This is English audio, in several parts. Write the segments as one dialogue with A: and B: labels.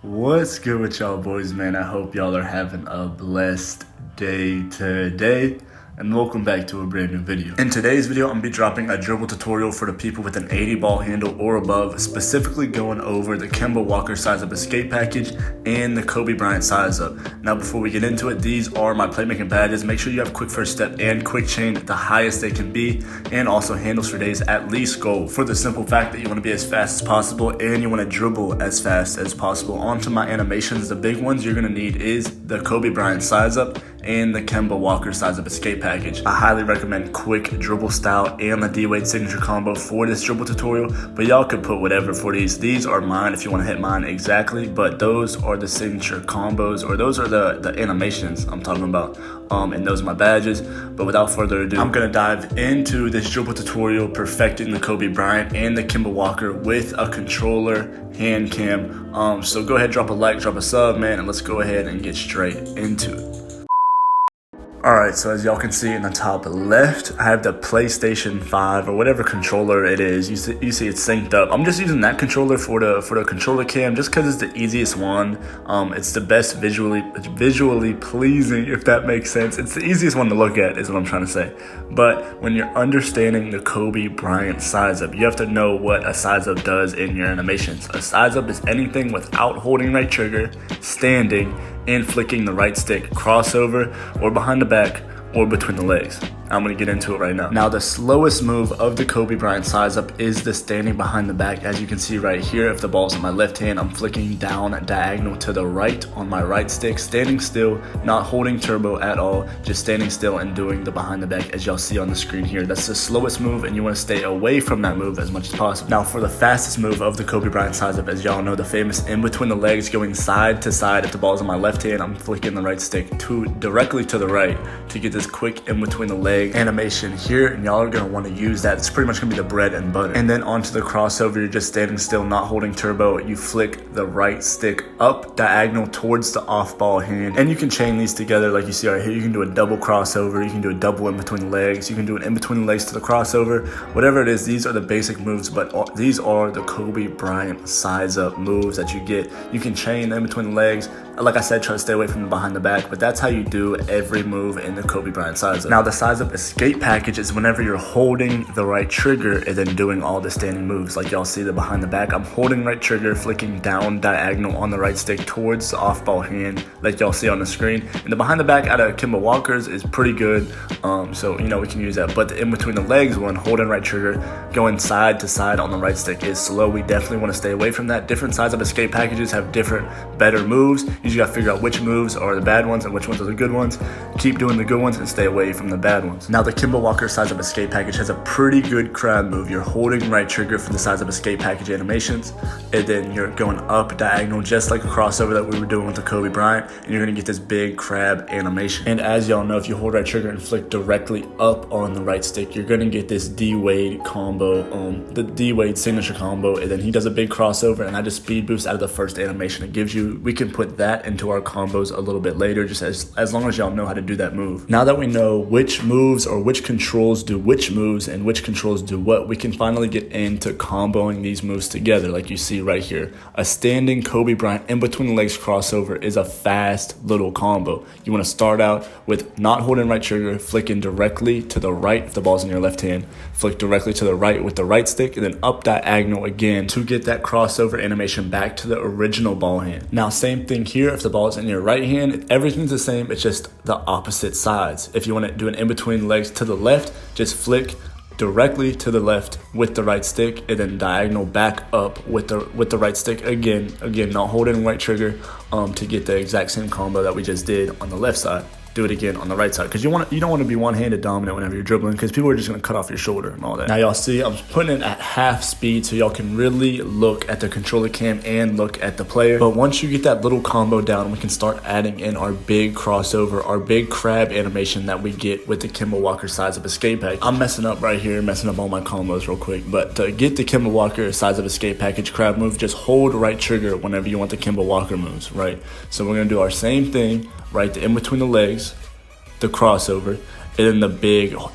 A: What's good with y'all boys, man? I hope y'all are having a blessed day today, and welcome back to a brand new video. In today's video, I'm gonna be dropping a dribble tutorial for the people with an 80 ball handle or above, specifically going over the Kemba Walker size up escape package and the Kobe Bryant size up. Now, before we get into it, these are my playmaking badges. Make sure you have quick first step and quick chain at the highest they can be, and also handles for days at least gold, for the simple fact that you want to be as fast as possible and you want to dribble as fast as possible. Onto my animations, the big ones you're gonna need is the Kobe Bryant size up and the Kemba Walker size up escape package. I highly recommend quick dribble style and the D-Wade signature combo for this dribble tutorial, but y'all could put whatever for these. These are mine if you want to hit mine exactly, but those are the signature combos, or those are the animations I'm talking about, and those are my badges. But without further ado, I'm gonna dive into this dribble tutorial perfecting the Kobe Bryant and the Kemba Walker with a controller hand cam. So go ahead, drop a like, drop a sub, man, and let's go ahead and get straight into it. Alright, so as y'all can see in the top left, I have the PlayStation 5 or whatever controller it is. You see it's synced up. I'm just using that controller for the controller cam just because it's the easiest one. It's the best visually pleasing, if that makes sense. It's the easiest one to look at is what I'm trying to say. But when you're understanding the Kobe Bryant size up, you have to know what a size up does in your animations. A size up is anything without holding right trigger, standing, and flicking the right stick, crossover, or behind the back, or between the legs. I'm gonna get into it right now. Now, the slowest move of the Kobe Bryant size up is the standing behind the back. As you can see right here, if the ball's in my left hand, I'm flicking down diagonal to the right on my right stick, standing still, not holding turbo at all, just standing still and doing the behind the back as y'all see on the screen here. That's the slowest move, and you wanna stay away from that move as much as possible. Now, for the fastest move of the Kobe Bryant size up, as y'all know, the famous in between the legs, going side to side. If the ball's in my left hand, I'm flicking the right stick directly to the right to get this quick in between the leg animation here, and y'all are going to want to use that. It's pretty much going to be the bread and butter. And then onto the crossover, you're just standing still, not holding turbo. You flick the right stick up diagonal towards the off ball hand, and you can chain these together like you see right here. You can do a double crossover, you can do a double in between the legs, you can do an in between the legs to the crossover, whatever it is. These are the basic moves, but these are the Kobe Bryant size up moves that you get. You can chain in between the legs. Like I said, try to stay away from the behind the back, but that's how you do every move in the Kobe Bryant size up. Now, the size up escape package is whenever you're holding the right trigger and then doing all the standing moves. Like y'all see the behind the back, I'm holding right trigger, flicking down diagonal on the right stick towards the off ball hand, like y'all see on the screen. And the behind the back out of Kemba Walker's is pretty good, so you know we can use that. But the in between the legs one, holding right trigger, going side to side on the right stick is slow. We definitely want to stay away from that. Different size up escape packages have different better moves. You just gotta figure out which moves are the bad ones and which ones are the good ones. Keep doing the good ones and stay away from the bad ones. Now, the Kemba Walker size up escape package has a pretty good crab move. You're holding right trigger for the size up escape package animations, and then you're going up diagonal just like a crossover that we were doing with the Kobe Bryant, and you're gonna get this big crab animation. And as y'all know, if you hold right trigger and flick directly up on the right stick, you're gonna get this D-Wade combo, the D-Wade signature combo, and then he does a big crossover, and I just speed boost out of the first animation. It gives you, we can put that into our combos a little bit later, just as long as y'all know how to do that move. Now that we know which moves or which controls do which moves and which controls do what, we can finally get into comboing these moves together like you see right here. A standing Kobe Bryant in between the legs crossover is a fast little combo. You want to start out with not holding right trigger, flicking directly to the right if the ball's in your left hand, flick directly to the right with the right stick, and then up diagonal again to get that crossover animation back to the original ball hand. Now, same thing here. If the ball is in your right hand, everything's the same, it's just the opposite sides. If you want to do an in between legs to the left, just flick directly to the left with the right stick, and then diagonal back up with the right stick again, not holding right trigger, to get the exact same combo that we just did on the left side. Do it again on the right side, because you don't want to be one-handed dominant whenever you're dribbling, because people are just going to cut off your shoulder and all that. Now y'all see I'm putting it at half speed so y'all can really look at the controller cam and look at the player. But once you get that little combo down, we can start adding in our big crossover, our big crab animation that we get with the Kemba Walker size up escape package. I'm messing up right here, messing up all my combos real quick, but to get the Kemba Walker size up escape package crab move, just hold right trigger whenever you want the Kemba Walker moves, right? So we're going to do our same thing, right? The in between the legs, the crossover, and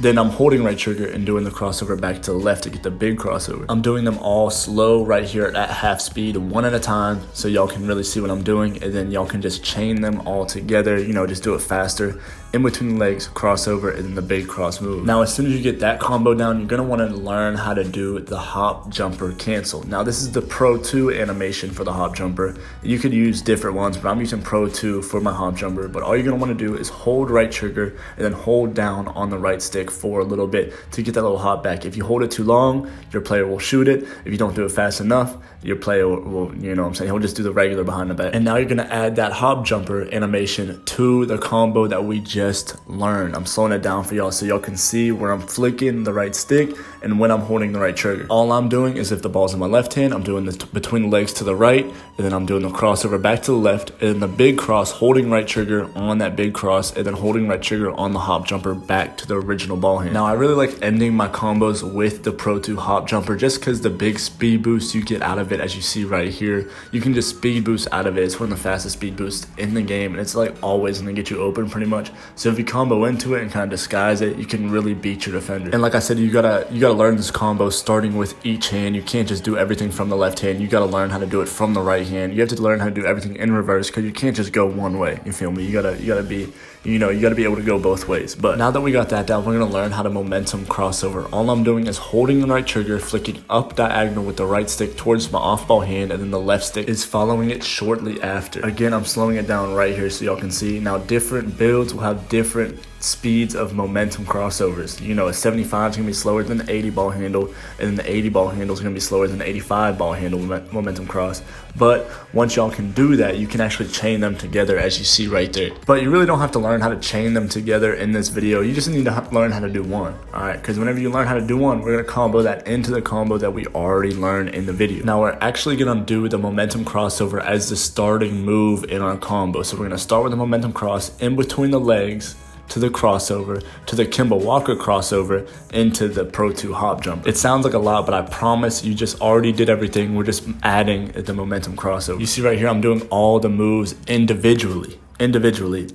A: then I'm holding right trigger and doing the crossover back to the left to get the big crossover. I'm doing them all slow right here at half speed, one at a time, so y'all can really see what I'm doing, and then y'all can just chain them all together, you know, just do it faster. In between the legs, crossover, and then the big cross move. Now, as soon as you get that combo down, you're gonna wanna learn how to do the hop jumper cancel. Now, this is the Pro 2 animation for the hop jumper. You could use different ones, but I'm using Pro 2 for my hop jumper. But all you're gonna wanna do is hold right trigger and then hold down on the right stick for a little bit to get that little hop back. If you hold it too long, your player will shoot it. If you don't do it fast enough, your player will, you know what I'm saying, he'll just do the regular behind the back. And now you're gonna add that hop jumper animation to the combo that we just learned. I'm slowing it down for y'all so y'all can see where I'm flicking the right stick and when I'm holding the right trigger. All I'm doing is if the ball's in my left hand, I'm doing this between the legs to the right, and then I'm doing the crossover back to the left, and then the big cross, holding right trigger on that big cross, and then holding right trigger on the hop jumper back to the original ball hand. Now, I really like ending my combos with the Pro 2 hop jumper just because the big speed boost you get out of it, as you see right here, you can just speed boost out of it. It's one of the fastest speed boosts in the game, and it's like always gonna get you open pretty much. So if you combo into it and kind of disguise it, you can really beat your defender. And like I said, you gotta learn this combo starting with each hand. You can't just do everything from the left hand. You gotta learn how to do it from the right hand. You have to learn how to do everything in reverse because you can't just go one way. You feel me? You gotta be, you know, you gotta be able to go both ways. But now that we got that down, we're gonna learn how to momentum crossover. All I'm doing is holding the right trigger, flicking up diagonal with the right stick towards my off ball hand, and then the left stick is following it shortly after. Again, I'm slowing it down right here so y'all can see. Now, different builds will have different speeds of momentum crossovers. You know, a 75 is gonna be slower than the 80 ball handle, and then the 80 ball handle is gonna be slower than the 85 ball handle momentum cross. But once y'all can do that, you can actually chain them together, as you see right there. But you really don't have to learn how to chain them together in this video. You just need to learn how to do one, all right? Because whenever you learn how to do one, we're gonna combo that into the combo that we already learned in the video. Now, we're actually gonna do the momentum crossover as the starting move in our combo. So we're gonna start with the momentum cross in between the legs, to the crossover, to the Kemba Walker crossover, into the Pro 2 hop jump. It sounds like a lot, but I promise you just already did everything. We're just adding the momentum crossover. You see right here, I'm doing all the moves individually,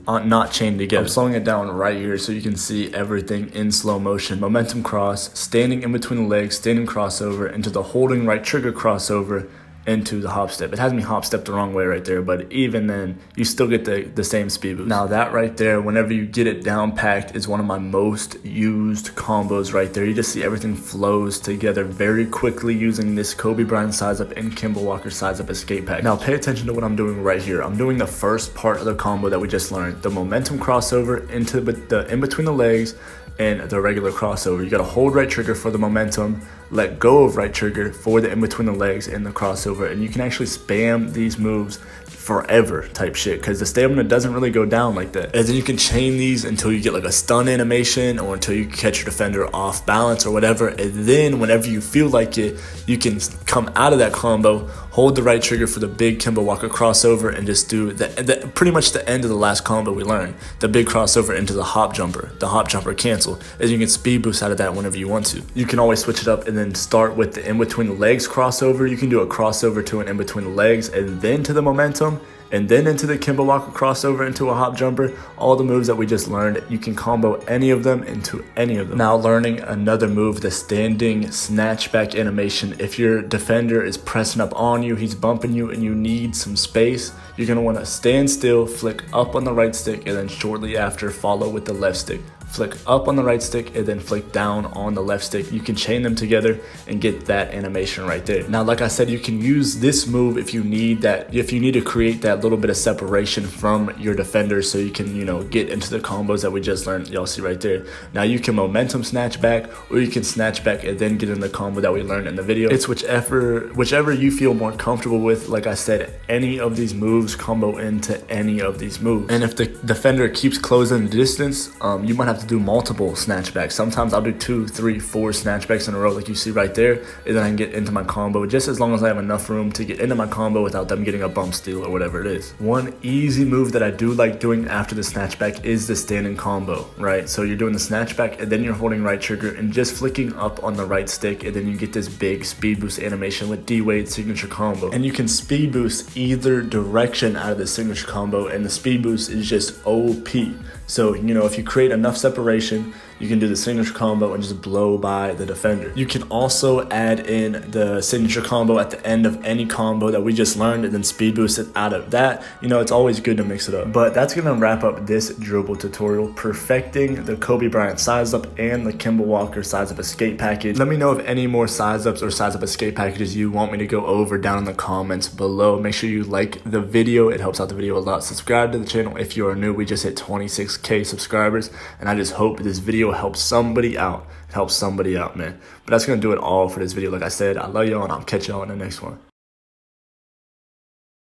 A: not chained together. I'm slowing it down right here so you can see everything in slow motion. Momentum cross, standing in between the legs, standing crossover, into the holding right trigger crossover, into the hop step. It has me hop step the wrong way right there, but even then you still get the same speed boost. Now that right there, whenever you get it down packed, is one of my most used combos right there. You just see everything flows together very quickly using this Kobe Bryant size up and Kemba Walker size up escape pack. Now pay attention to what I'm doing right here. I'm doing the first part of the combo that we just learned, the momentum crossover into the in between the legs and the regular crossover. You gotta hold right trigger for the momentum, let go of right trigger for the in between the legs and the crossover, and you can actually spam these moves forever type shit because the stamina doesn't really go down like that. And then you can chain these until you get like a stun animation or until you catch your defender off balance or whatever, and then whenever you feel like it, you can come out of that combo, hold the right trigger for the big Kemba Walker crossover, and just do the pretty much the end of the last combo we learned, the big crossover into the hop jumper cancel, and you can speed boost out of that whenever you want to. You can always switch it up and then start with the in between the legs crossover. You can do a crossover to an in between the legs and then to the momentum, and then into the Kemba Walker crossover into a hop jumper. All the moves that we just learned, you can combo any of them into any of them. Now learning another move, the standing snatchback animation. If your defender is pressing up on you, he's bumping you, and you need some space, you're gonna wanna stand still, flick up on the right stick, and then shortly after follow with the left stick. Flick up on the right stick and then flick down on the left stick. You can chain them together and get that animation right there. Now, like I said, you can use this move if you need to create that little bit of separation from your defender so you can, you know, get into the combos that we just learned. Y'all see right there. Now you can momentum snatch back, or you can snatch back and then get in the combo that we learned in the video. It's whichever you feel more comfortable with. Like I said, any of these moves combo into any of these moves. And if the defender keeps closing the distance, you might have to do multiple snatchbacks. Sometimes I'll do 2, 3, 4 snatchbacks in a row like you see right there, and then I can get into my combo just as long as I have enough room to get into my combo without them getting a bump steal or whatever it is. One easy move that I do like doing after the snatchback is the standing combo, right? So you're doing the snatchback and then you're holding right trigger and just flicking up on the right stick, and then you get this big speed boost animation with D-Wade signature combo. And you can speed boost either direction out of the signature combo, and the speed boost is just OP. So, you know, if you create enough separation, you can do the signature combo and just blow by the defender. You can also add in the signature combo at the end of any combo that we just learned and then speed boost it out of that. You know, it's always good to mix it up. But that's gonna wrap up this dribble tutorial, perfecting the Kobe Bryant size up and the Kemba Walker size up escape package. Let me know if any more size ups or size up escape packages you want me to go over down in the comments below. Make sure you like the video, it helps out the video a lot. Subscribe to the channel if you are new. We just hit 26K subscribers, and I just hope this video helps somebody out. It helps somebody out, man. But that's gonna do it all for this video. Like I said, I love y'all, and I'll catch y'all in the next one.